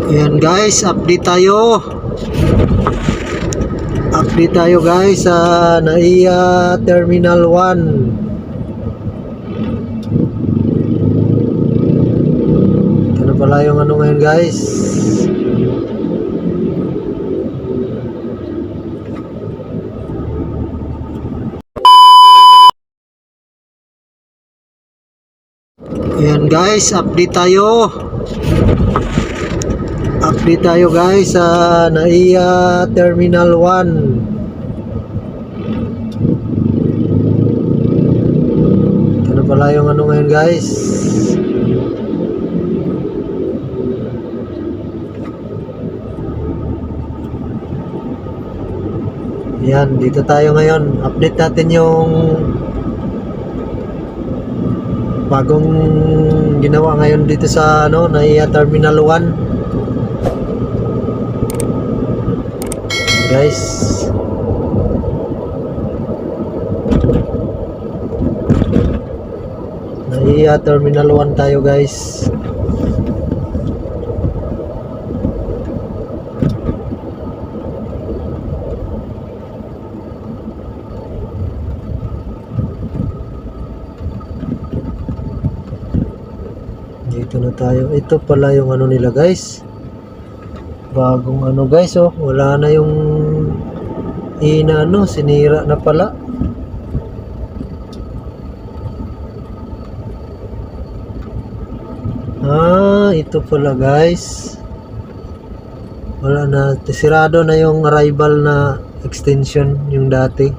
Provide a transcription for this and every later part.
Ayan guys, update tayo. Update tayo guys sa NAIA Terminal 1. Ito na pala yung ano ngayon guys. Ayan guys, update tayo. Update tayo guys sa NAIA Terminal 1. Ito na pala yung ano ngayon guys. Ayan, dito tayo ngayon. Update natin yung bagong ginawa ngayon dito sa NAIA Terminal 1. Guys, NAIA Terminal 1 tayo guys. Dito na tayo. Ito pala yung ano nila guys, bagong ano guys, oh, wala na yung sinira na pala. Ito pala guys, wala na, sirado na yung arrival na extension yung dati.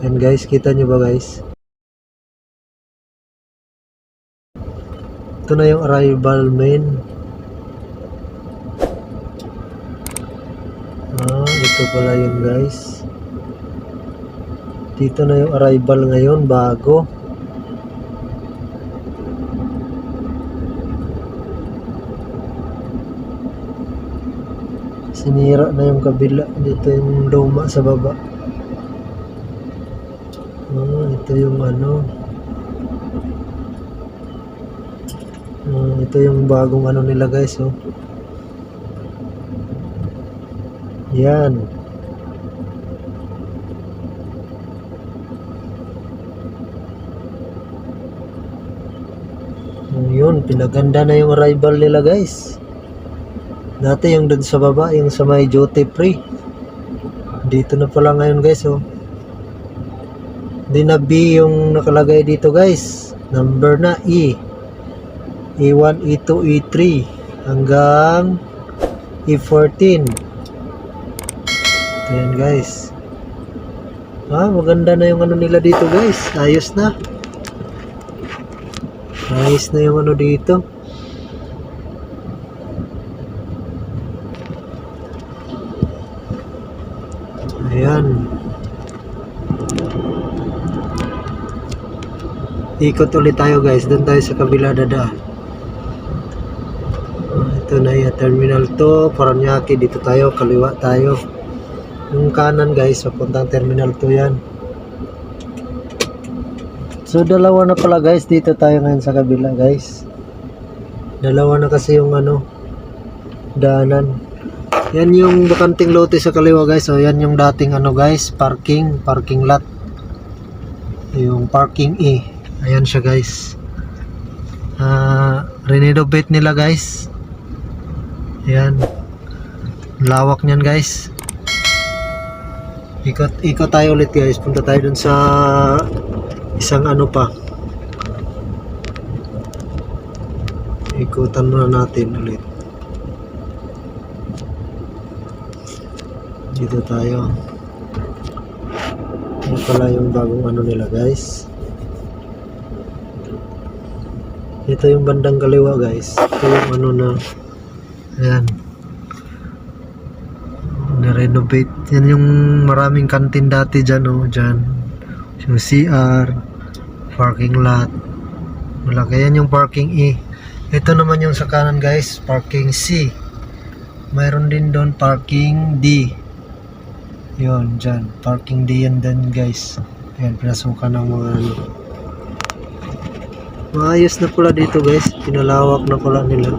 And guys, kita nyo ba guys, ito na yung arrival main. Ito pala yun guys. Dito na yung arrival ngayon, bago. Sinira na yung kabila. Dito yung luma sa baba. Ito yung ano. Ito yung bagong ano nila guys, oh. Yan. Yun, pinaganda na yung arrival nila guys. Dati yung doon sa baba, yung sa may duty free. Dito na pala ngayon guys, oh. Di na B yung nakalagay dito guys. Number na E. E1, E2, E3 hanggang E14. Ayan guys. Maganda na yung ano nila dito guys. Ayos na. Ayos na yung ano dito. Ayan. Ikot ulit tayo guys. Doon tayo sa kabila dadaan. Ito na yung Terminal 2 Paranaque. Dito tayo, kaliwa tayo. Yung kanan guys, papuntang Terminal 2 yan. So dalawa na pala guys, dito tayo ngayon sa kabila guys. Dalawa na kasi yung daanan. Yan yung bakanting lote sa kaliwa guys. So yan yung dating guys, parking lot. Yung parking E. Ayan siya guys. Renovate nila guys. Ayan. Lawak niyan guys. Ikot tayo ulit guys. Punta tayo dun sa isang pa. Ikutan muna natin ulit. Dito tayo. Ito pala yung bagong nila guys. Ito yung bandang kaliwa guys. Ito yung na. Ayan. Na-renovate. Yan yung maraming kantin dati dyan, oh. Dyan. Yung CR. Parking lot. Wala. Kaya yung parking E. Ito naman yung sa kanan guys. Parking C. Mayroon din doon parking D. Yun, dyan. Parking D yan din guys. Ayan, pinasukan ng mga Maayos na pala dito guys. Pinalawak na pala nila.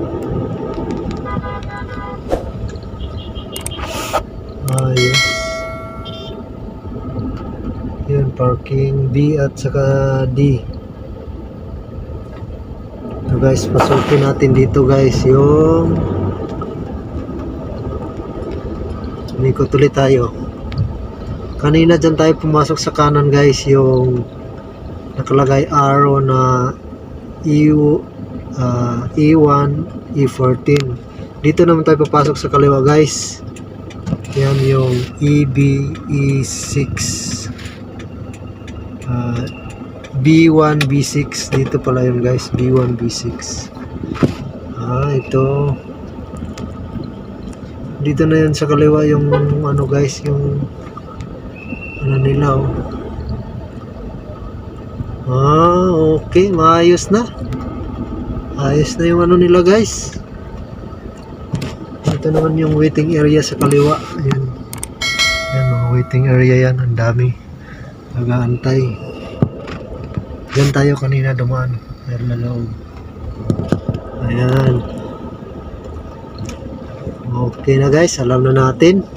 Ayos. Yun, parking B at saka D. So guys, pasukin natin dito guys yung umikot ulit tayo. Kanina dyan tayo pumasok sa kanan guys, yung nakalagay arrow na E1, E14. Dito naman tayo papasok sa kaliwa guys. Yan yung EB, E6, B1, B6. Dito pala yun guys, B1, B6. Ito. Dito na yun sa kaliwa yung ano guys, yung ano nila okay, maayos na. Ayos na yung ano nila guys. Ito naman yung waiting area sa kaliwa. Ayan. Ayan, mga waiting area yan. Ang dami. Nag-aantay. Diyan tayo kanina dumaan. Meron na loob. Ayan. Okay na guys. Alam na natin.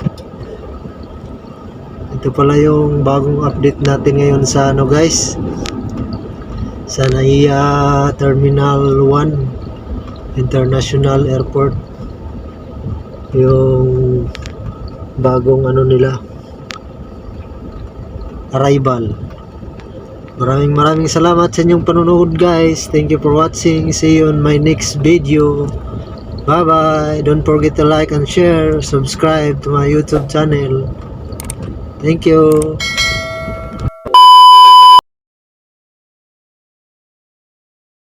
Ito pala yung bagong update natin ngayon sa ano guys. Sa NAIA Terminal 1 International Airport. Yung bagong ano nila, arrival. Maraming salamat sa inyong panonood guys. Thank you for watching. See you on my next video. Bye bye. Don't forget to like and share. Subscribe to my YouTube channel. Thank you.